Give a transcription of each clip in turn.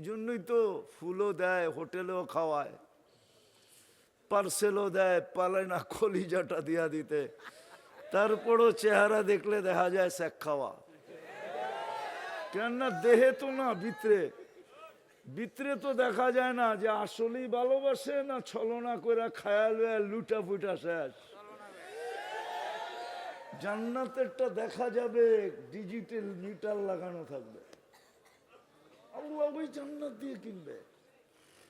জন্যই তো ফুলও দেয়, হোটেলেও খাওয়ায়, পার্সেলও দেয়, পালায় না কলিজাটা দিয়া দিতে। তারপরও চেহারা দেখলে দেখা যায় শেখ খাওয়া। কেননা দেহে তো না, ভিতরে ভিতরে তো দেখা যায় না যে আসলেই ভালোবাসে না ছলনা করে খায়াল লুটা ফুটা শেষ। জান্নাতেরটা দেখা যাবে, ডিজিটাল মিটার লাগানো থাকবে। আল্লাহ ওই জান্নাত দিয়ে কিনবে,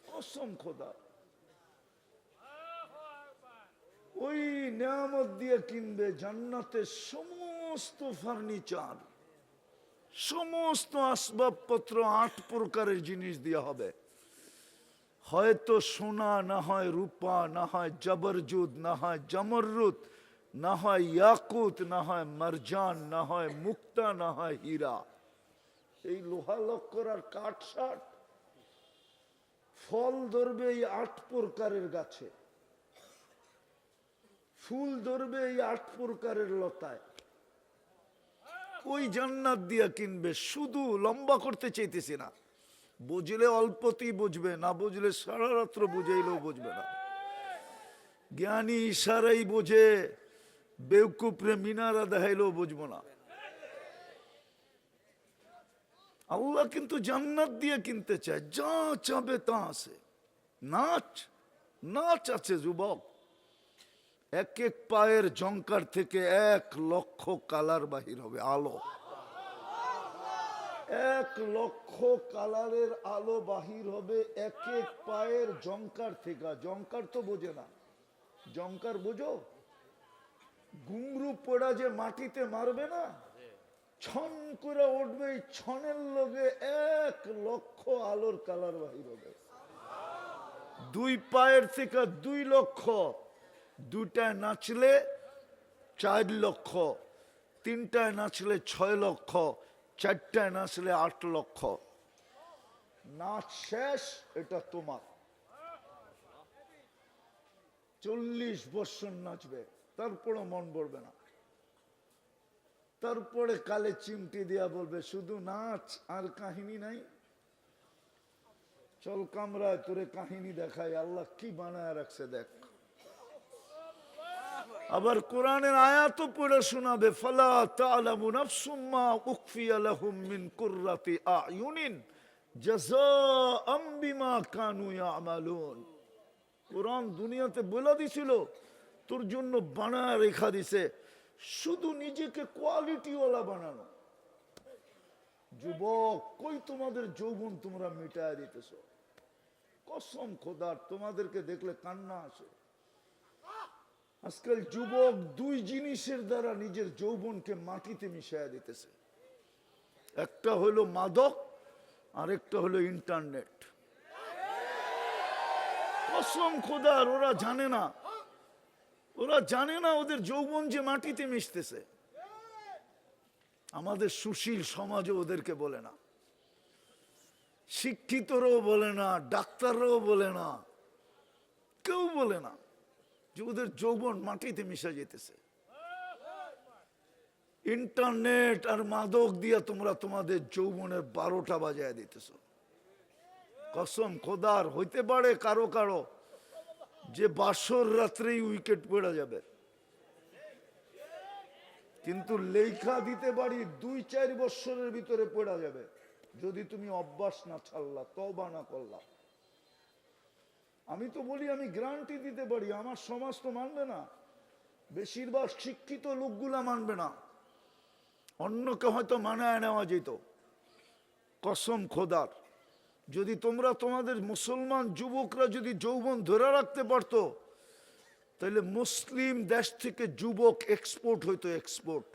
কসম খোদা, ওই নিয়ামত দিয়ে কিনবে। জান্নাতের সমস্ত ফার্নিচার, সমস্ত আসবাবপত্র 8 প্রকারের জিনিস দেওয়া হবে। হয়তো সোনা, না হয় রূপা, না হয় জবরজুদ, না হয় জমররুদ, না হয় ইয়াকুত, না হয় মারজান, না হয় মুক্তা, না হয় হীরা। এই লোহা লক্কর আর কাঠ সাট। ফল ধরবে এই 8 প্রকারের গাছে, ফুল ধরবে এই 8 প্রকারের লতায়। ওই জান্নাত দিয়া কিনবে। শুধু লম্বা করতে চাইতেছি না, বুঝলে অল্পতেই বুঝবে, না বুঝলে সারা রাত্র বুঝাইলেও বুঝবে না। জ্ঞানী ইশারাই বোঝে, বেউকুফরে মিনারা দেখাইলেও বুঝবো না। আল্লাহ কিন্তু জান্নাত দিয়ে কিনতে চায়, যা চাবে তা আছে। নাচ, নাচ আছে যুবক। এক এক পায়ের জঙ্কার থেকে 1 লক্ষ কালার বাহির হবে, আলো। 1 লক্ষ কালারের আলো বাহির হবে এক এক পায়ের জঙ্কার থেকে। জঙ্কার তো বোঝে না, জঙ্কার বোঝো? ঘুংরু পোড়া যে মাটিতে মারবে না, ছন করে উঠবে, এই ছনের লগে 1 লক্ষ আলোর কালার বাহির হবে। 2 পায়ের থেকে 2 লক্ষ, 2টায় নাচলে 4 লক্ষ, 3টায় নাচলে 6 লক্ষ, 4টায় নাচলে 8 লক্ষ। নাচ শেষ, এটা তোমার। 40 বছর নাচবে, তারপরে মন ভরবে না। তারপরে কালে চিমটি দিয়া বলবে শুধু নাচ, আর কাহিনী নাই। চল কামরায় তোরে কাহিনী দেখাই, আল্লাহ কি বানায় রাখছে দেখ। আবার কোরআনের আয়াতও পড়ে শোনাবে, ফালা তা'লামু নাফসুম মা উখফিয়া লাহুম মিন কুররাতি আ'য়ুনিন জাযাআম বিমা কানু ইয়া'মালুন। কোরআন দুনিয়াতে বলে দিছিল, তোর জন্য বানায় রেখা দিছে, শুধু নিজেকে কোয়ালিটিওয়ালা বানানো। যুবক, কই তোমাদের যৌবন তোমরা মিটায় দিতেছ? কসম খোদার, তোমাদেরকে দেখলে কান্না আসে। আজকাল যুবক 2 জিনিসের দ্বারা নিজের যৌবনকে মাটিতে মিশাইয়া দিতেছে। একটা হলো মাদক, আর একটা হলো ইন্টারনেট। কসম খোদার, ওরা জানে না, ওরা জানে না ওদের যৌবন যে মাটিতে মিশতেছে। আমাদের সুশীল সমাজও ওদেরকে বলে না, শিক্ষিতরাও বলে না, ডাক্তাররাও বলে না, কেউ বলে না যে ওদের যৌবন মাটিতে মিশে যেতেছে। ইন্টারনেট আর মাদক দিয়া তোমরা তোমাদের যৌবনের 12টা বাজায় দিতেছ। কসম খোদার, হইতে পারে কারো কারো যে বাসর রাত্রেই উইকেট পড়ে যাবে, কিন্তু লেখা দিতে পারি 2-4 বছরের ভিতরে পড়া যাবে, যদি তুমি অভ্যাস না ছাড়লা, তওবা না করলা। আমি তো বলি, আমি গ্যারান্টি দিতে পারি, আমার সমাজ তো মানবে না, বেশিরভাগ শিক্ষিত লোকগুলা মানবে না, অন্যকে হয়তো মানায় নেওয়া যেত। কসম খোদার, যদি তোমরা তোমাদের মুসলমান যুবকরা যদি যৌবন ধরে রাখতে পারতো, তাহলে মুসলিম দেশ থেকে যুবক এক্সপোর্ট হইতো, এক্সপোর্ট।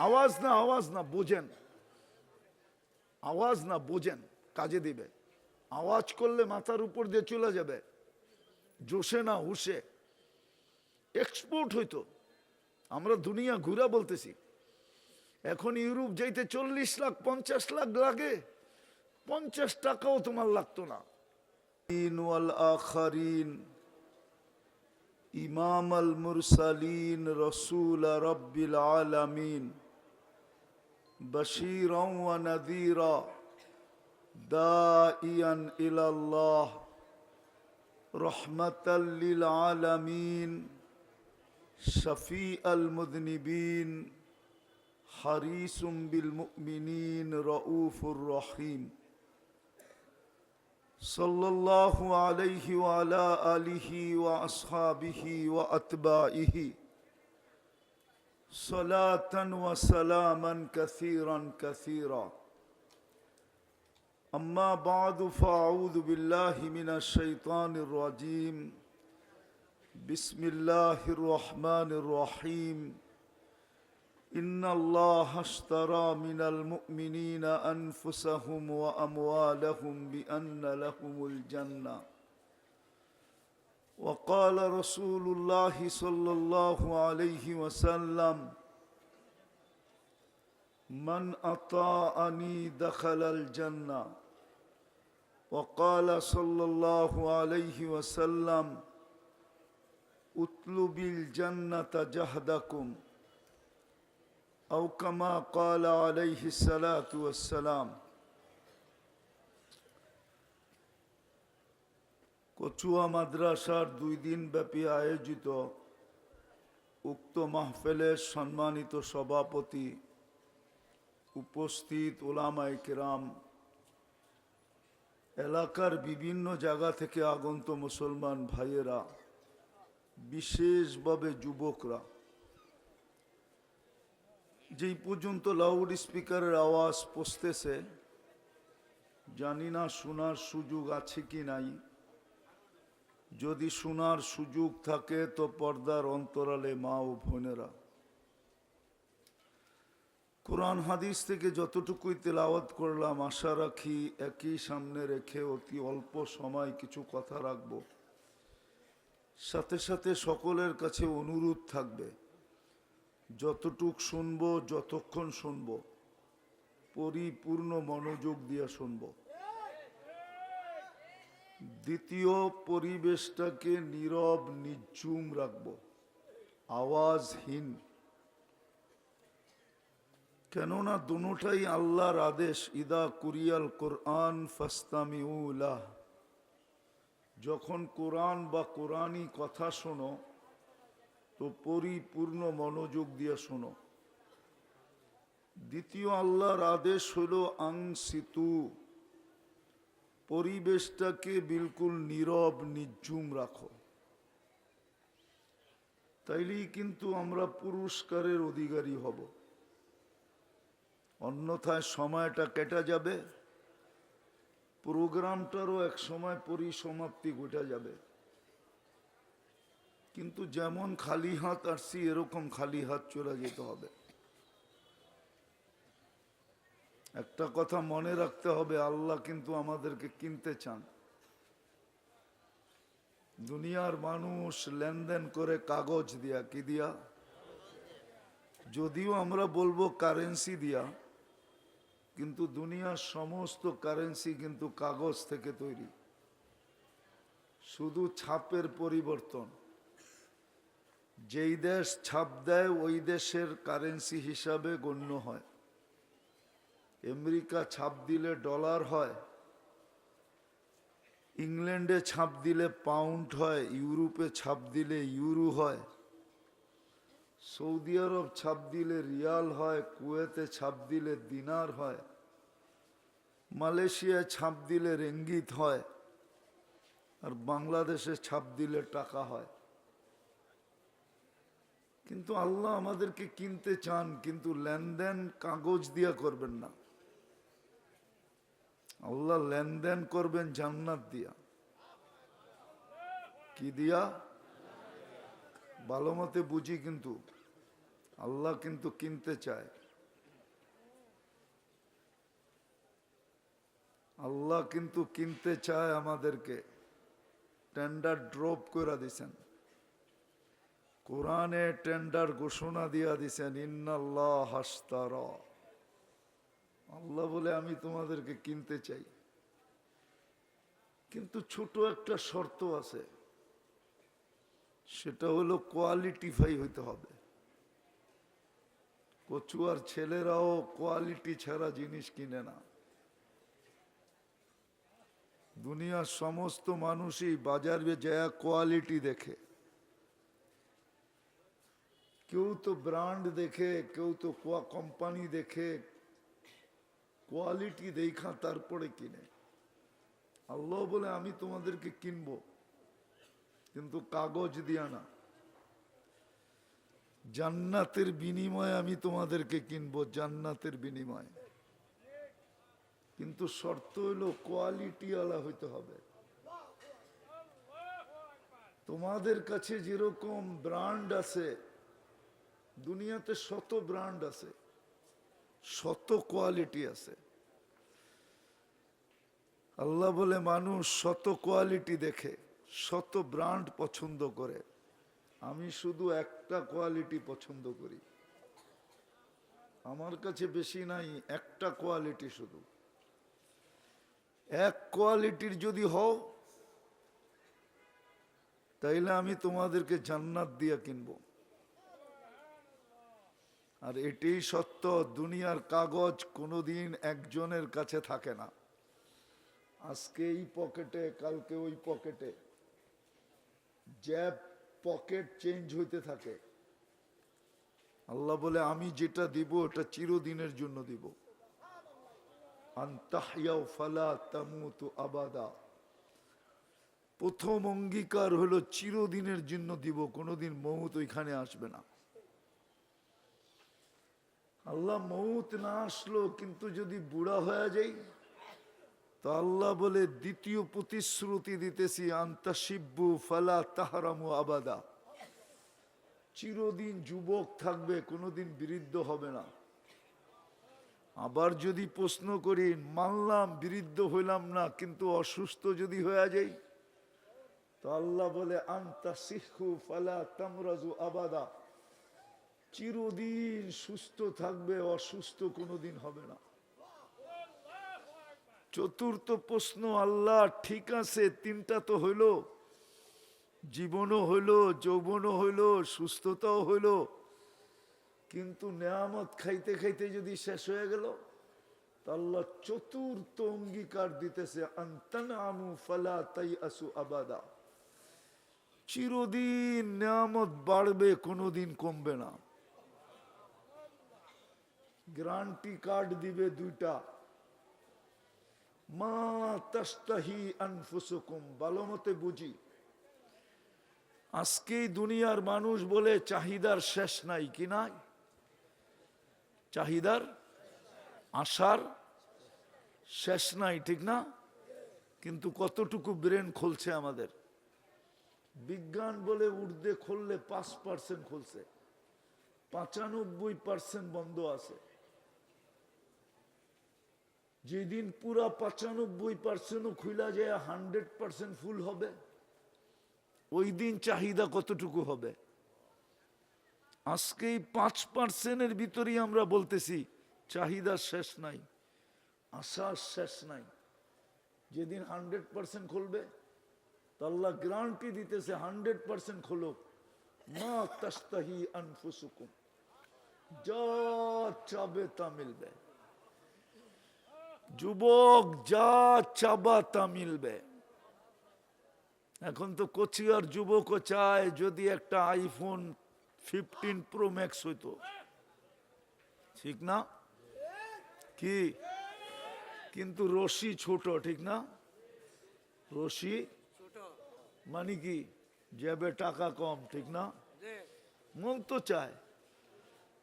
আওয়াজ না, আওয়াজ না, বোঝেন, আওয়াজ না, বোঝেন, কাজে দিবে। আওয়াজ করলে মাথার উপর দিয়ে চলে যাবে, জোশে না হুশে। এক্সপোর্ট হইতো। আমরা দুনিয়া ঘুরা বলতেছি। এখন ইউরোপ যাইতে 40 লাখ 50 লাখ লাগে, 50 টাকাও তোমার লাগতো না। ওয়াল আখারিন ইমাম আল মুরসালিন রসুল রব্বিল আলামিন বশীরা ওয়া নাযীরা داعيا إلى الله رحمة للعالمين شفيع المذنبين حريص بالمؤمنين رؤوف رحيم صلى الله عليه وعلى آله وأصحابه وأتباعه صلاة وسلاما كثيرا كثيرا أما بعد فأعوذ بالله من الشيطان الرجيم بسم الله الرحمن الرحيم إن الله اشترى من المؤمنين أنفسهم وأموالهم بأن لهم الجنة وقال رسول الله صلى الله عليه وسلم من أطاعني دخل الجنة وقال صلى الله عليه وسلم اطلب الجنة جهدكم أو كما قال عليه الصلاة والسلام কচুয়া মাদ্রাসার 2 দিন ব্যাপী আয়োজিত উক্ত মাহফিলের সম্মানিত সভাপতি, উপস্থিত উলামায়ে কেরাম, এলাকার বিভিন্ন জায়গা থেকে আগত মুসলমান ভাইয়েরা, বিশেষভাবে যুবকরা, যেই পর্যন্ত লাউড স্পিকারের আওয়াজ পৌঁছতেছে জানি না শোনার সুযোগ আছে কি নাই। যদি শোনার সুযোগ থাকে তো পর্দার অন্তরালে মা ও বোনেরা, কোরআন হাদিস থেকে যতটুকুই তেলাওয়াত করলাম আশা রাখি একই সামনে রেখে অতি অল্প সময় কিছু কথা রাখব। সাথে সাথে সকলের কাছে অনুরোধ থাকবে, যতটুক শুনবো, যতক্ষণ শুনবো, পরিপূর্ণ মনোযোগ দিয়ে শুনবো। দ্বিতীয়, পরিবেশটাকে নীরব নিঝুম রাখবো, আওয়াজহীন। কেননা দুটোটাই আল্লাহর আদেশ। ইদা কুরিয়াল কোরআন ফাস্তামিউ লাহ, যখন কোরআন বা কোরআনী কথা শোনো তো পরিপূর্ণ মনোযোগ দিয়ে শোনো। দ্বিতীয় আল্লাহর আদেশ হলো আংসিতু, পরিবেশটাকে বিলকুল নীরব নিঝুম রাখো। তাইলেই কিন্তু আমরা পুরস্কারের অধিকারী হব, অন্যথায় সময়টা কেটে যাবে, প্রোগ্রামটারও এক সময় পরিসমাপ্তি ঘটে যাবে। কিন্তু যেমন খালি হাত আসছি এরকম খালি হাত চলে যেতে হবে। একটা কথা মনে রাখতে হবে, আল্লাহ কিন্তু আমাদেরকে কিনতে চান। দুনিয়ার মানুষ লেনদেন করে কাগজ দিয়া, কি দিয়া? যদিও আমরা বলবো কারেন্সি দিয়া, কিন্তু দুনিয়ার সমস্ত কারেন্সি কিন্তু কাগজ থেকে তৈরি, শুধু ছাপের পরিবর্তন। যেই দেশ ছাপ দেয় ওই দেশের কারেন্সি হিসাবে গণ্য হয়। আমেরিকা ছাপ দিলে ডলার হয়, ইংল্যান্ডে ছাপ দিলে পাউন্ড হয়, ইউরোপে ছাপ দিলে ইউরো হয়, সৌদি আরব ছাপ দিলে রিয়াল হয়, কুয়েতে ছাপ দিলে দিনার হয়, মালয়েশিয়ায় ছাপ দিলে রিঙ্গিত হয়, আর বাংলাদেশে ছাপ দিলে টাকা হয়। কিন্তু আল্লাহ আমাদেরকে কিনতে চান, কিন্তু লেনদেন কাগজ দিয়া করবেন না। আল্লাহ লেনদেন করবেন জান্নাত দিয়া। কি দিয়া? ভালো মতে বুঝি, কিন্তু আল্লাহ কিন্তু কিনতে চায়। আল্লাহ কিন্তু কিনতে চায় আমাদেরকে। টেন্ডার ড্রপ করে দিছেন, কোরআনে টেন্ডার ঘোষণা দিয়া দিছেন, ইন্নাল্লাহ হাশতারা, আল্লাহ বলে আমি তোমাদেরকে কিনতে চাই। কিন্তু ছোট একটা শর্ত আছে, সেটা হলো কোয়ালিটিফাই হইতে হবে। কচুয়ার ছেলেরাও কোয়ালিটি ছাড়া জিনিস কিনে না। দুনিয়ার সমস্ত মানুষই বাজারে যায় কোয়ালিটি দেখে, কেউ তো ব্র্যান্ড দেখে, কেউ তো কোম্পানি দেখে, কোয়ালিটি দেখা তারপরে কিনে। আল্লাহ বলে আমি তোমাদেরকে কিনবো, কিন্তু কাগজ দিয়া না, জান্নাতের বিনিময়ে আমি তোমাদেরকে কিনবো, জান্নাতের বিনিময়ে। কিন্তু শর্ত হইলো কোয়ালিটি ওয়ালা হইতে হবে। তোমাদের কাছে যেরকম ব্র্যান্ড আছে, দুনিয়াতে শত ব্র্যান্ড আছে, শত কোয়ালিটি আছে। আল্লাহ বলে মানুষ শত কোয়ালিটি দেখে, শত ব্র্যান্ড পছন্দ করে, আমি শুধু একটা কোয়ালিটি পছন্দ করি। আমার কাছে বেশি নাই, একটা কোয়ালিটি শুধু। এক কোয়ালিটির যদি হও, তাইলে আমি তোমাদেরকে জান্নাত দিয়ে কিনবো। আর এটাই সত্য, দুনিয়ার কাগজ কোনোদিন একজনের কাছে থাকে না। আজকে এই পকেটে, কালকে ওই পকেটে, জ্যাব পকেট চেঞ্জ হইতে থাকে। আল্লাহ বলে আমি যেটা দিব ওটা চিরদিনের জন্য দিব। আনতাহইয়াও ফালা তামুতু আবাদা, প্রথম অঙ্গীকার হলো চিরদিনের জন্য দিব, কোনোদিন মউত ওইখানে আসবে না। আল্লাহ মউত না আসলো, কিন্তু যদি বুড়া হয়ে যাই, তো আল্লাহ বলে দ্বিতীয় প্রতিশ্রুতি দিতেছি, আন্তাশিব্বু ফালা তাহরামু আবাদা, চিরদিন যুবক থাকবে, কোনোদিন বৃদ্ধ হবে না। আবার যদি প্রশ্ন করি, মানলাম বৃদ্ধ হইলাম না, কিন্তু অসুস্থ যদি হয়ে যাই, তো আল্লাহ বলে আন্তাশিহু ফালা তামরাজু আবাদা, চিরদিন সুস্থ থাকবে, অসুস্থ কোনোদিন হবে না। চতুর্থ প্রশ্ন, আল্লাহ ঠিক আছে তিনটা তো হইল, জীবনও হইল, যৌবনও হইল, সুস্থতাও হইল, কিন্তু নেয়ামত খাইতে খাইতে যদি শেষ হয়ে গেল, তা আল্লাহ চতুর্থ অঙ্গীকার দিতেছে, আনতানআমু ফালা তাইআসু আবাদা, চিরদিন নেয়ামত বাড়বে, কোনোদিন কমবে না। গ্যারান্টি কার্ড দিবে দুইটা, মা তাশতাহি আনফুসুকুম, ভালো মতে বুঝি। আজকেই দুনিয়ার মানুষ বলে চাহিদার শেষ নাই, কি নাই? চাহিদার আশার শেষ নাই, ঠিক না? কিন্তু কতটুকু ব্রেন খুলছে আমাদের? বিজ্ঞান বলে ঊর্ধ্বে খুললে 5% খুলছে, 95% বন্ধ আছে। যেদিন পুরা 95% খুলা যায় 100% ফুল হবে, ওই দিন চাহিদা কতটুকু হবে? আজকে 5%-এর ভিতরেই আমরা বলতেছি চাহিদা শেষ নাই, আশার শেষ নাই। যেদিন 100% খুলবে, তো আল্লাহ গ্যারান্টি দিতেছে 100% খুলুক, মা তাশতাহি আনফুসুকুম, যা চাবে তা মিলবে। যুবক, যা চাবা তা মিলবে। এখন তো কোচিয়ার যুবকও চায় যদি একটা আইফোন 15 প্রো ম্যাক্স হইতো, ঠিক না? কি কিন্তু রশি ছোট, ঠিক না? রশি মানে কি, জেবে টাকা কম, ঠিক না? মন তো চায়।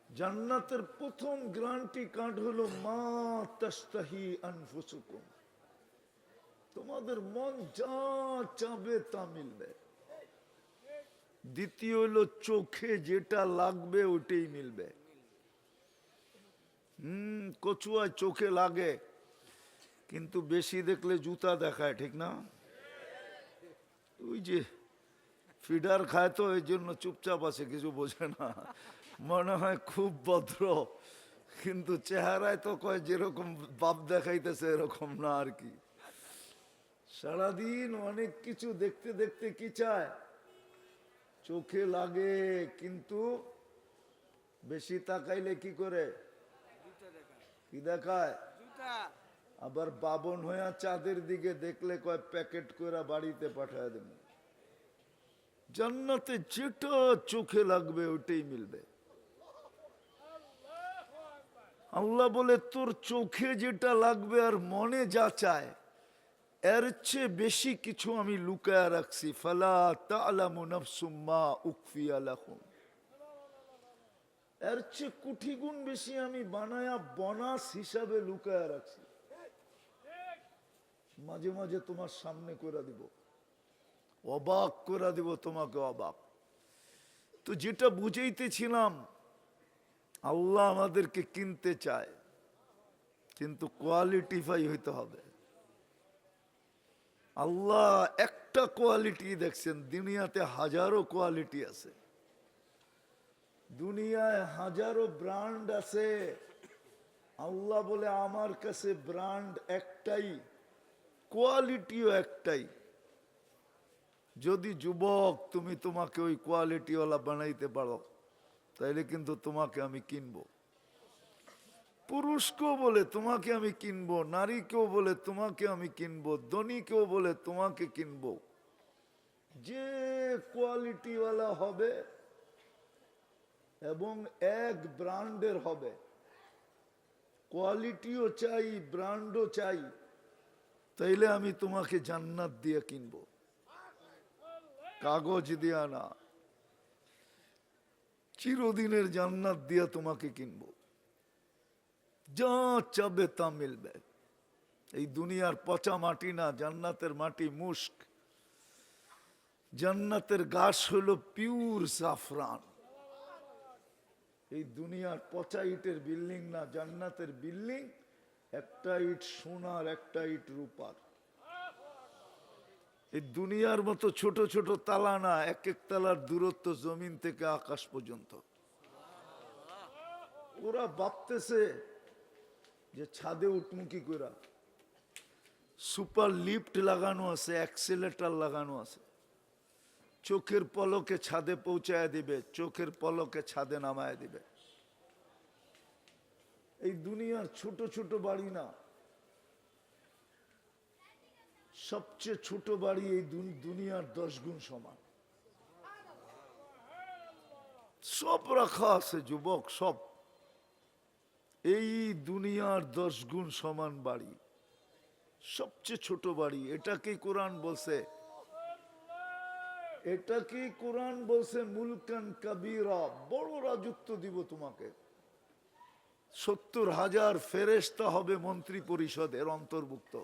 জান্নাতের প্রথম গ্যারান্টি কার্ড হলো মা তাশতাহি আনফুসুকুম, তোমাদের মন যা চাবে তা মিলবে। দ্বিতীয় হলো চোখে যেটা লাগবে ওটাই মিলবে। কচুয়া চোখে লাগে, কিন্তু বেশি দেখলে জুতা দেখায়, ঠিক না? ওই যে ফিডার খায় তো এই জন্য চুপচাপ আছে, কিছু বোঝে না, মনে হয় খুব ভদ্র, কিন্তু চেহারায় তো কয় যেরকম বাপ দেখাইতেছে এরকম না আর কি। সারাদিন অনেক কিছু দেখতে দেখতে কি চায়, চোখে লাগে, কিন্তু বেশি তাকাইলে কি করে, কি দেখায়? আবার বাবন হইয়া চাঁদের দিকে দেখলে কয় প্যাকেট করে বাড়িতে পাঠায় দেব। জান্নাতে যেটা চোখে লাগবে ওটাই মিলবে। আল্লাহ বলে তোর চোখে যেটা লাগবে আর মনে যা চায় এর চেয়ে বেশি কিছু আমি লুকায়া রাখছি। ফালা তা'লামু নাফসুম মা উখফিয়া লাহুম, এর চেয়ে কোটি গুণ বেশি আমি বানায়া বোনাস হিসাবে লুকায়া রাখছি। মাঝে মাঝে তোমার সামনে করে দিব, অবাক করে দিব তোমাকে, অবাক। তো যেটা বুঝাইতেছিলাম, আল্লাহ আমাদেরকে কিনতে চায়, কিন্তু কোয়ালিটিফাই হইতে হবে। আল্লাহ একটা কোয়ালিটি দেখছেন, দুনিয়াতে হাজারো কোয়ালিটি আছে, দুনিয়ায় হাজারো ব্র্যান্ড আছে। আল্লাহ বলে আমার কাছে ব্র্যান্ড একটাই, কোয়ালিটিও একটাই। যদি যুবক তুমি তোমাকে ওই কোয়ালিটিওয়ালা বানাইতে পারো তাইলে কিন্তু তোমাকে আমি কিনবো। পুরুষকেও বলে তোমাকে আমি কিনবো, নারীকেও বলে তোমাকে আমি কিনবো, ধনীকেও বলে তোমাকে কিনবো। যে কোয়ালিটিওয়ালা হবে এবং এক ব্র্যান্ডের হবে, কোয়ালিটিও চাই ব্র্যান্ডও চাই, তাইলে আমি তোমাকে জান্নাত দিয়ে কিনবো, কাগজ দিয়া না, চিরদিনের জান্নাত দিয়া তোমাকে কিনবো। যা চাবে তা মিলবে। এই দুনিয়ার পচা মাটি না, জান্নাতের মাটি মুস্ক। জান্নাতের গাছ হলো পিওর জাফরান। এই দুনিয়ার পচা ইটের বিল্ডিং না, জান্নাতের বিল্ডিং একটা ইট সোনার, একটা ইট রূপার। এই দুনিয়ার মতো ছোট ছোট তালা না, এক এক তালার দূরত্ব জমিন থেকে আকাশ পর্যন্ত। ওরা ভাবতেছে যে ছাদে উঠমু কি করে, সুপার লিফট লাগানো আছে, অ্যাক্সিলেটর লাগানো আছে, চোখের পলকে ছাদে পৌঁছায় দিবে, চোখের পলকে ছাদে নামায় দিবে। এই দুনিয়ার ছোট ছোট বাড়ি না, সবচেয়ে ছোট বাড়ি এই দুনিয়ার 10 গুণ সমান। সব রাখা আছে যুবক, সব এই দুনিয়ার 10 গুণ সমান বাড়ি, সবচেয়ে ছোট বাড়ি। এটাকেই কোরআন বলছে, এটাকেই কোরআন বলছে মুলকান কাবীরা, বড় রাজত্ব দিব তোমাকে। 70,000 ফেরেশতা হবে মন্ত্রী পরিষদের অন্তর্ভুক্ত।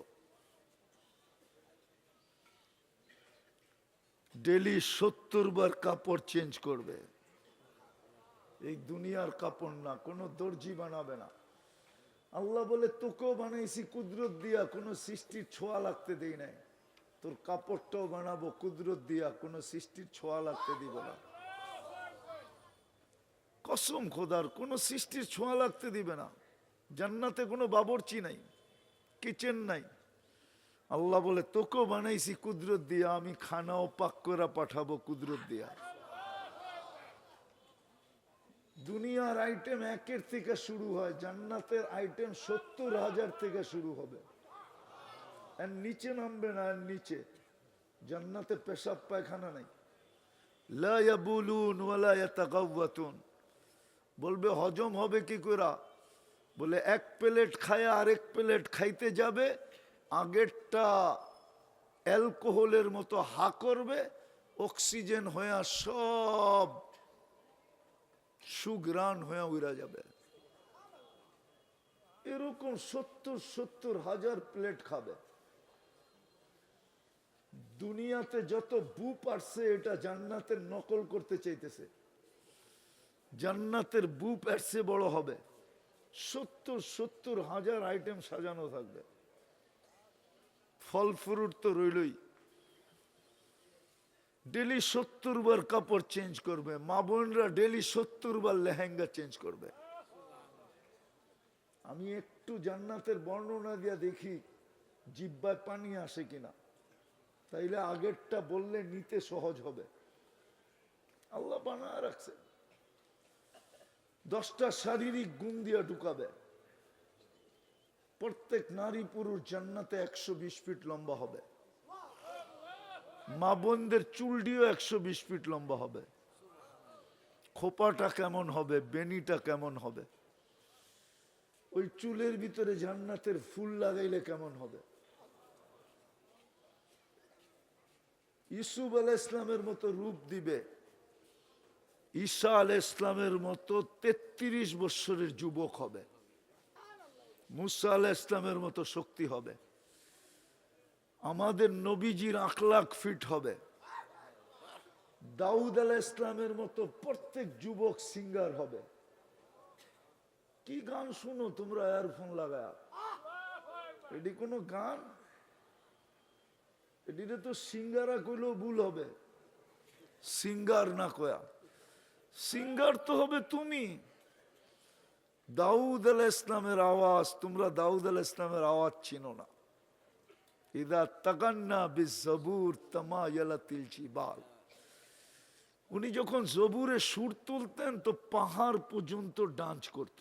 ডেলি 70 বার কাপড় চেঞ্জ করবে। এই দুনিয়ার কাপড় না, কোনো দর্জি বানাবে না। আল্লাহ বলে তোকেও বানাইছি কুদরত দিয়া, কোনো সৃষ্টির ছোঁয়া লাগতে দেই নাই। তোর কাপড়টাও বানাবো কুদরত দিয়া, কোনো সৃষ্টির ছোঁয়া লাগতে দিব না। কসম খোদার, কোনো সৃষ্টির ছোঁয়া লাগতে দিবে না। জান্নাতে কোনো বাবরচি নাই, কিচেন নাই। আল্লাহ বলে তোকেও বানাইছি কুদরত দিয়া, আমি খানাও পাক করে পাঠাবো কুদরত দিয়া। দুনিয়ার আইটেম 1 থেকে শুরু হয়, জান্নাতের আইটেম 70,000 থেকে শুরু হবে। এর নিচে নামবে না, এর নিচে। জান্নাতে পেশাব পায়খানা নাই। লা ইয়াবুলুন ওয়ালা ইয়াতাগাওয়াতুন। বলবে হজম হবে কি করে? বলে এক প্লেট খায় আরেক প্লেট খাইতে যাবে, আগেরটা অ্যালকোহলের মতো হা করবে, অক্সিজেন হয়ে সব সুগ্রাণ হয়ে উড়া যাবে। এরকম 70,000 প্লেট খাবে। দুনিয়াতে যত বু পারছে এটা জান্নাতের নকল করতে চাইতেছে। জান্নাতের বু পারছে বড় হবে। 70,000 আইটেম সাজানো থাকবে। ফল ফ্রুট তো রইলই। ডেলি 70 বার কাপড় চেঞ্জ করবে। মা বোনরা ডেলি 70 বার লেহেঙ্গা চেঞ্জ করবে। আমি একটু জান্নাতের বর্ণনা দিয়া দেখি জিহ্বায় পানি আসে কিনা, তাইলে আগেরটা বললে নিতে সহজ হবে। আল্লাহ বানায় রাখছে। 10টা শারীরিক গুণ দিয়া ঢুকাবে। প্রত্যেক নারী পুরুষ জান্নাতে 120 ফিট লম্বা হবে। মা বোনদের চুলটিও 120 ফিট লম্বা হবে। খোপাটা কেমন হবে, বেনিটা কেমন হবে, ওই চুলের ভিতরে জান্নাতের ফুল লাগাইলে কেমন হবে। ইউসুফ আলাইহিস ইসলামের মতো রূপ দিবে, ঈসা আলাইহিস ইসলামের মতো 33 বছরের যুবক হবে, মুসা আলাইহিস ইসলামের মতো শক্তি হবে, আমাদের নবীজির 8 লাখ ফিট হবে, দাউদ আলাইহিস ইসলামের মতো প্রত্যেক যুবক সিঙ্গার হবে। কি গান শুনো তোমরা ইয়ারফোন লাগায়া? এটি কোনো গান? এটিতে তো সিঙ্গারা কইলেও ভুল হবে, সিঙ্গার না কয়া। সিঙ্গার তো হবে তুমি। দাউদ আলাইহিস ইসলামের আওয়াজ, তোমরা দাউদ আলাইহিস ইসলামের আওয়াজ চিনো না। ইদা তাগান্না বিজবুর তামায়ালাতিল জিবাল, উনি যখন জবুরে সুর তুলতেন তো পাহাড় পর্যন্ত ডান্স করত।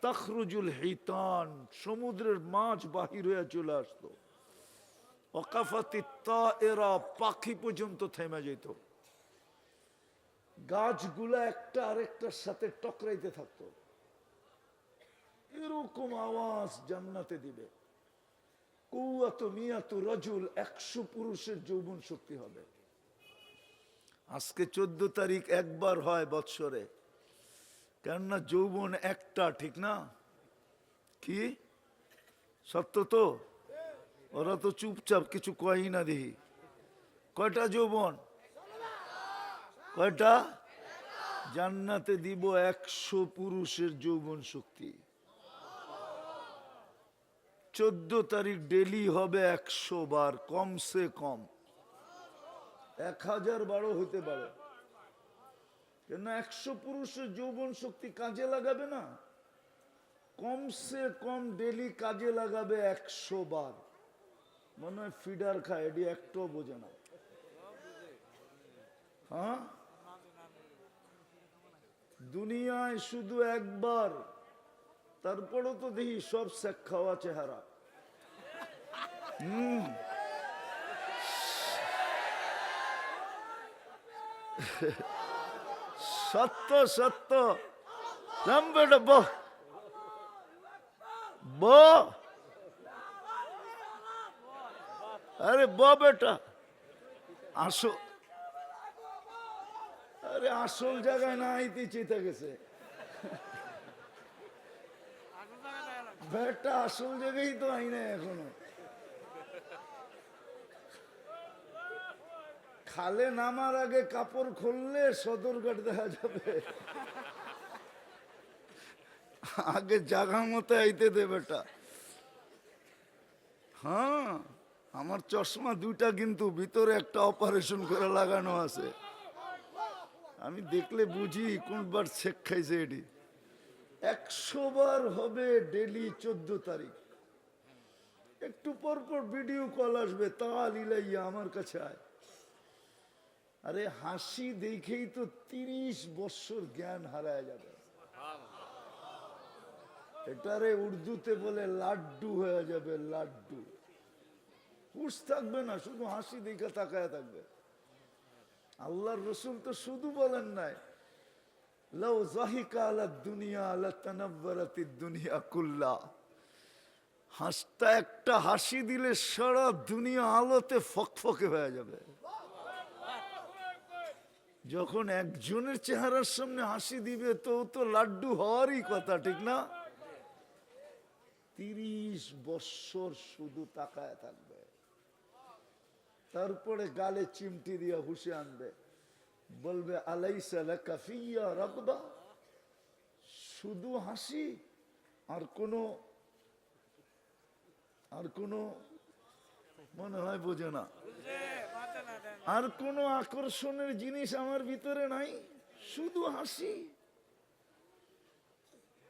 তখরুজুল হিতান, সমুদ্রের মাছ বাহির হয়ে চলে আসতো। ওয়াকাফাতিত তায়রা, পাখি পর্যন্ত থেমে যেত। গাছগুলা একটা আরেকটার সাথে টকরাইতে থাকতো। এরকম আওয়াজ জান্নাতে দিবে। কুওয়াতু মিয়াতু রাজুল, 100 পুরুষের যৌবন শক্তি হবে। আজকে 14 তারিখ একবার হয় বৎসরে, কেননা যৌবন একটা, ঠিক না? কি সত্য তো? ওরা তো চুপচাপ কিছু কয়ই না। দেখি কয়টা যৌবন? কয়টা? জান্নাতে দিব 100 পুরুষের যৌবন শক্তি। 14 তারিখ ডেলি হবে 100 বার, কমসে কম 1000 বারও হইতে পারে। কেন 100 পুরুষের যৌবন শক্তি কাজে লাগাবে না? কমসে কম ডেলি কাজে লাগাবে 100 বার। মনে হয় ফিডার খায়, এটি একটাও বোঝে না। হ্যাঁ, দুনিয়ায় শুধু একবার, তারপরও তো দেখি সব শেখ খাওয়া চেহারা। সত্য সত্য। রাম বেটা আরে বেটা আসো। আরে আসল জায়গায় না আইতে চেতে গেছে বেটা, আসল জায়গায় তো আই না এখনো। খালে নামার আগে কাপড় খুললে সদরঘাট দেখা যাবে। আগে জায়গা মতো আইতে দে বেটা। হ্যাঁ, আমার চশমা 2টা, কিন্তু ভিতরে একটা অপারেশন করে লাগানো আছে। আমি দেখলে বুঝি কোনবার শেখ খাইছে। এটি 100 বার হবে ডেলি 14 তারিখ। একটু পর পর ভিডিও কল আসবে, তাল ইলাইয়া আমার কাছে আয়। আরে হাসি দেখেই তো 30 বছর জ্ঞান হারায় যাবে। এটারে উর্দুতে বলে লাড্ডু হয়ে যাবে, লাড্ডু। হুশ থাকবে না, শুধু হাসি দেখে তাকায় থাকবে। আল্লাহর রসুল তো শুধু বলেন নাই, লাউ যাহিকা আলা দুনিয়া লাতানাব্বারাতিদ দুনিয়া কুল্লা। হাসটা একটা হাসি দিলে সারা দুনিয়া আলোতে ফকফকে হয়ে যাবে। যখন একজনের চেহারার সামনে হাসি দিবে তো লাড্ডু হওয়ারই কথা, ঠিক না? 30 বছর শুধু তাকায় থাকবে, তারপরে গালে চিমটি দিয়া হুশে আনবে, বলবে আলাইসা লাকা ফিয়া রাগবা। শুধু হাসি, আর কোনো মনে হয় বোঝে না। আর কোনো আকর্ষণের জিনিস আমার ভিতরে নাই, শুধু হাসি।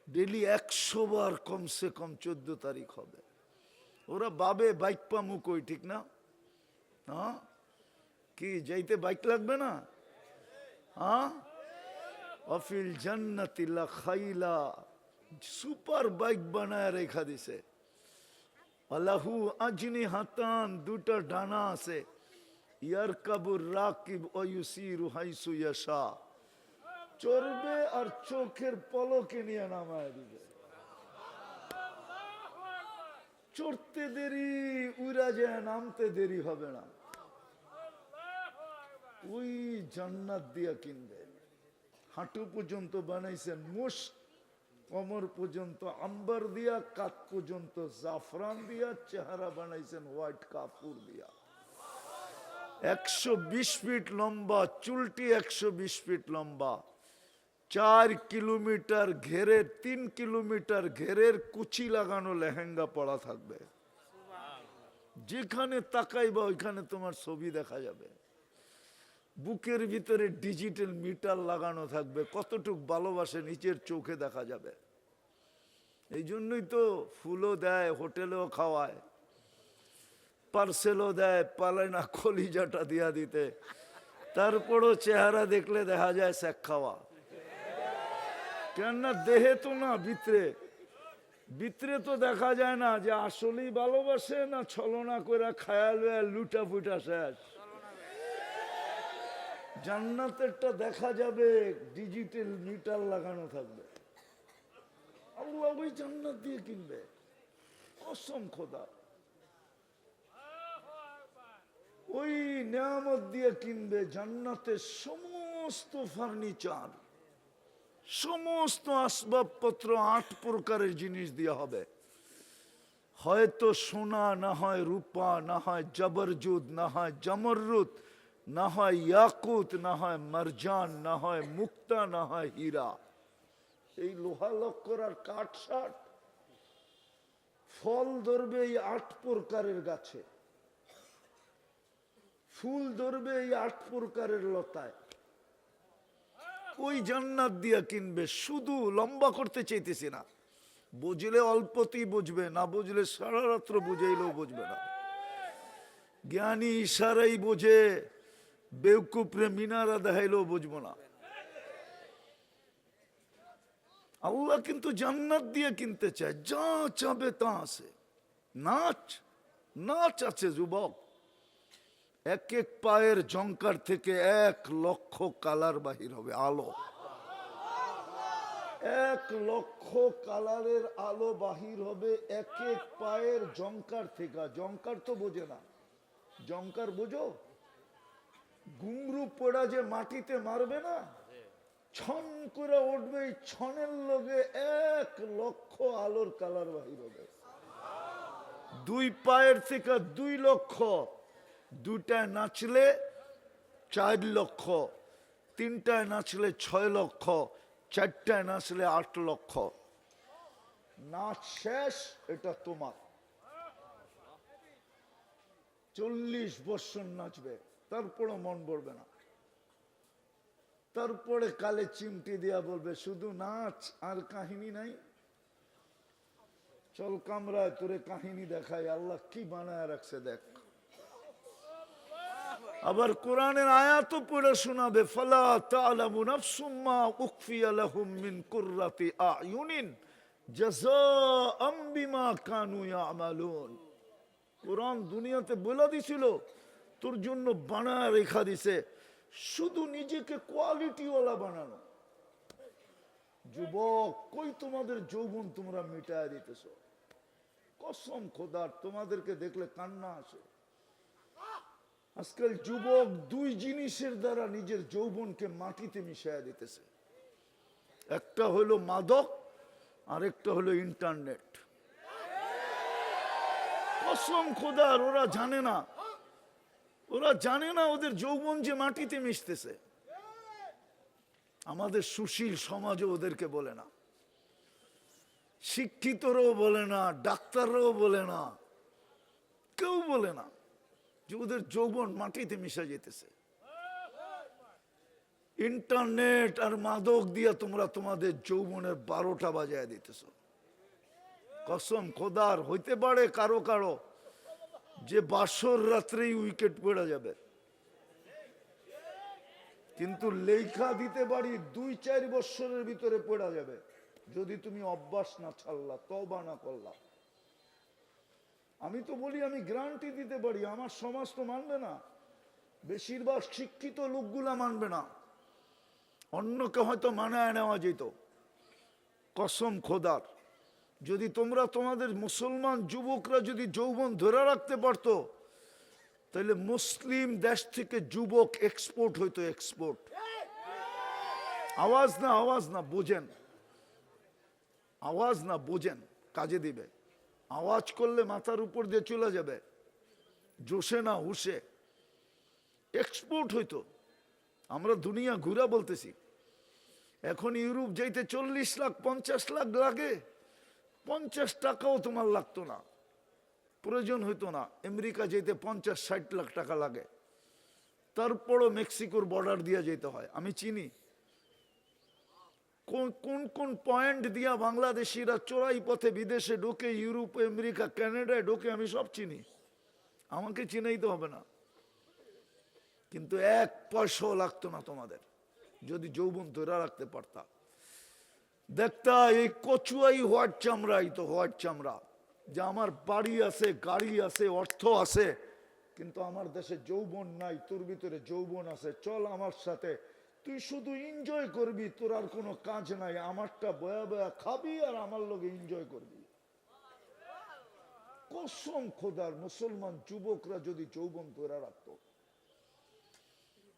ডেলি 100 বার কমসে কম 14 তারিখ হবে। ওরা বাবে বাইক পামু কই, ঠিক না? হ্যাঁ, কি যাইতে বাইক লাগবে না? হ্যাঁ, অফিল জান্নাতি লা খাইলা সুপার বাইক বানায় রেখা দিছে। আল্লাহু আজনি হাতান, দুটা ডানা আছে। ইয়ারকাবুর রাকিব ওয়া ইউসিরু হাইসু ইয়াশা, চড়বে আর চোখের পলকে নিয়ে নামায় দিবে। চড়তে দেরি, উড়া যায়, নামতে দেরি হবে না। ওই জান্নাত দিয়া কিনবে। হাঁটু পর্যন্ত বানাইছেন মুশ, কোমর পর্যন্ত আম্বার দিয়া, কাত পর্যন্ত জাফরান দিয়া, চেহারা বানাইছেন হোয়াইট কাপুর দিয়া। 120 ফিট লম্বা, চুলটি 120 ফিট লম্বা, 4 কিলোমিটার ঘেরে, 3 কিলোমিটার ঘেরের কুচি লাগানো লেহেঙ্গা পরা থাকবে। যেখানে তাকাইবা ওইখানে তোমার ছবি দেখা যাবে। বুকের ভিতরে ডিজিটাল মিটার লাগানো থাকবে, কতটুক ভালোবাসে নিচের চোখে দেখা যাবে। এই জন্যই তো ফুলও দেয়, হোটেলেও খাওয়ায়, পার্সেলও দেয়, পালায় না কলিজাটা দিয়া দিতে। তারপরও চেহারা দেখলে দেখা যায় শেখ খাওয়া। কেননা দেহে তো না, ভিতরে ভিতরে তো দেখা যায় না যে আসলেই ভালোবাসে না ছলনা করে খায়াল লুটা ফুটা শেষ। জান্নাতেরটা দেখা যাবে, ডিজিটাল মিটার লাগানো থাকবে। আল্লাহ ওই জান্নাত দিয়ে কিনবে, কসম খোদা। ওই নিয়ামত দিয়ে কিনবে। জান্নাতের সমস্ত ফার্নিচার, সমস্ত আসবাবপত্র 8 প্রকারের জিনিস দেওয়া হবে। হয়তো সোনা, না হয় রূপা, না হয় জবরজুদ, না হয় জমররুত, না হয় ইয়াকুত, না হয় মারজান, না হয় মুক্তা, না হয় হীরা। এই লোহা লক্কর আর কাঠ সাট। ফল ধরবে এই 8 প্রকারের গাছে, ফুল ধরবে এই 8 প্রকারের লতায়। ওই জান্নাত দিয়া কিনবে। শুধু লম্বা করতে চাইতেছি না, বুঝলে অল্পতেই বুঝবে, না বুঝলে সারা রাত্র বুঝাইলেও বুঝবে না। জ্ঞানী ইশারাই বোঝে, বেউকুফরে মিনারা দেখাইলেও বুঝবো না। আল্লাহ কিন্তু জান্নাত দিয়ে কিনতে চায়, যা চাবে তা আছে। নাচ, নাচ আছে যুবক। এক এক পায়ের জঙ্কার থেকে 1 লক্ষ কালার বাহির হবে, আলো। 1 লক্ষ কালারের আলো বাহির হবে এক এক পায়ের জঙ্কার থেকে। জঙ্কার তো বোঝে না, জঙ্কার বোঝো? ঘুংরু পোড়া যে মাটিতে মারবে না, ছন করে উঠবে, এই ছনের লগে 1 লক্ষ আলোর কালার বাহির হবে। 2 পায়ের থেকে 2 লক্ষ, 2টায় নাচলে 4 লক্ষ, 3টায় নাচলে 6 লক্ষ, 4টায় নাচলে 8 লক্ষ। নাচ শেষ, এটা তোমার। 40 বছর নাচবে, তারপরও মন ভরবে না। তারপরে কালে চিমটি দিয়া বলবে শুধু নাচ, আর কাহিনী নাই। চল কামরায় তোরে কাহিনী দেখাই, আল্লাহ কি বানায় রাখছে দেখ। আবার কোরআনের আয়াতও পড়ে শোনাবে, ফালা তা'লামু নাফসুম মা উখফিয়া লাহুম মিন কুররাতি আ'য়ুনিন জাযাআম বিমা কানু ইয়া'মালুন। কোরআন দুনিয়াতে বলে দিছিল, তোর জন্য বানায় রেখা দিছে, শুধু নিজেকে কোয়ালিটিওয়ালা বানানো। যুবক, কই তোমাদের যৌবন তোমরা মিটায় দিতেছ? কসম খোদার, তোমাদেরকে দেখলে কান্না আসে। আজকাল যুবক 2 জিনিসের দ্বারা নিজের যৌবনকে মাটিতে মিশাইয়া দিতেছে। একটা হলো মাদক, আর একটা হলো ইন্টারনেট। কসম খোদার, ওরা জানে না, ওরা জানে না ওদের যৌবন যে মাটিতে মিশতেছে। আমাদের সুশীল সমাজও ওদেরকে বলে না, শিক্ষিতরাও বলে না, ডাক্তাররাও বলে না, কেউ বলে না যে ওদের যৌবন মাটিতে মিশে যেতেছে। ইন্টারনেট আর মাদক দিয়া তোমরা তোমাদের যৌবনের 12টা বাজায় দিতেছ। কসম খোদার, হইতে পারে কারো কারো যে বাসর রাত্রেই উইকেট পড়ে যাবে, কিন্তু লেখা দিতে পারি 2-4 বছরের ভিতরে পড়া যাবে। যদি তুমি অভ্যাস না ছাড়লা, তওবা না করলা। আমি তো বলি, আমি গ্যারান্টি দিতে পারি, আমার সমাজ তো মানবে না, বেশিরভাগ শিক্ষিত লোকগুলা মানবে না, অন্যকে হয়তো মানায় নেওয়া যেত। কসম খোদার, যদি তোমরা তোমাদের মুসলমান যুবকরা যদি যৌবন ধরে রাখতে পারতো, তাহলে মুসলিম দেশ থেকে যুবক এক্সপোর্ট হইতো, এক্সপোর্ট। আওয়াজ না বোঝেন, আওয়াজ না বোঝেন, কাজে দিবে। আওয়াজ করলে মাথার উপর দিয়ে চলে যাবে, জোশে না হুশে এক্সপোর্ট হইতো। আমরা দুনিয়া ঘুরা বলতেছি। এখন ইউরোপ যাইতে 40 লাখ 50 লাখ লাগে, 50 টাকাও তোমার লাগতো না, প্রয়োজন হইতো না। আমেরিকা যেতে 50-60 লাখ টাকা লাগে, তারপরও মেক্সিকোর বর্ডার দিয়ে যেতে হয়। আমি চিনি কোন কোন পয়েন্ট দিয়া বাংলাদেশিরা চোরাই পথে বিদেশে ঢোকে, ইউরোপ, আমেরিকা, কানাডায় ঢোকে, আমি সব চিনি। আমাকে চিনাইতে হবে না। কিন্তু 1 পয়সাও লাগতো না তোমাদের, যদি যৌবন ধরে রাখতে পারতা। দেখতা এই কচুয়াই হোয়াইট চামড়াই তো হোয়াইট চামড়া, যে আমার বাড়ি আছে, গাড়ি আছে, অর্থ আছে, কিন্তু আমার দেশে যৌবন নাই। তোর ভিতরে যৌবন আছে, চল আমার সাথে, তুই শুধু এনজয় করবি, তোর আর কোনো কাজ নাই, আমারটা বয়া বয়া খাবি আর আমার লগে এনজয় করবি। কসম খোদার, মুসলমান যুবকরা যদি যৌবন ধরে রাখতো।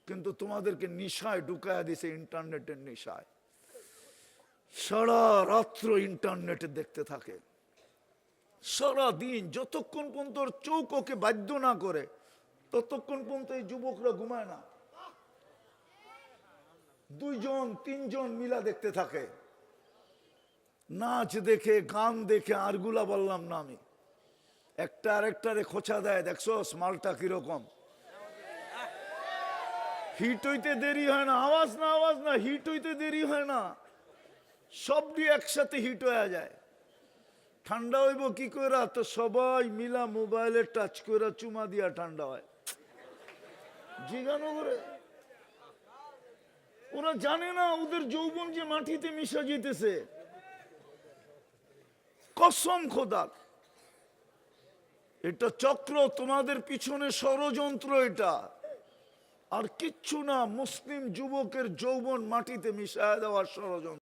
কিন্তু তোমাদেরকে নিশায় ঢুকায়া দিছে, ইন্টারনেটের নিশায়। সারা রাত্র ইন্টারনেটে দেখতে থাকে, সারা দিন, যতক্ষণ পর্যন্ত চোখ ওকে বাধ্য না করে ততক্ষণ পর্যন্ত এই যুবকরা ঘুমায় না। 2-3 মিলা দেখতে থাকে, নাচ দেখে, গান দেখে, আরগুলা বললাম না আমি। একটা আরেকটারে খোঁচা দেয়, দেখছো মালটা কিরকম। হিট হইতে দেরি হয় না, আওয়াজ না, হিট হইতে দেরি হয় না, সব দিয়ে একসাথে হিট হয়ে যায়। ঠান্ডা হইব কি করে? তো সবাই মিলা মোবাইলে টাচ করে চুমা দিয়া ঠান্ডা হয়। জিজ্ঞানো করে, ওরা জানে না ওদের যৌবন যে মাটিতে মিশা যেতেছে। কসম খোদার, এটা চক্র, তোমাদের পিছনে ষড়যন্ত্র এটা, আর কিচ্ছু না। মুসলিম যুবকের যৌবন মাটিতে মিশায় দেওয়ার ষড়যন্ত্র।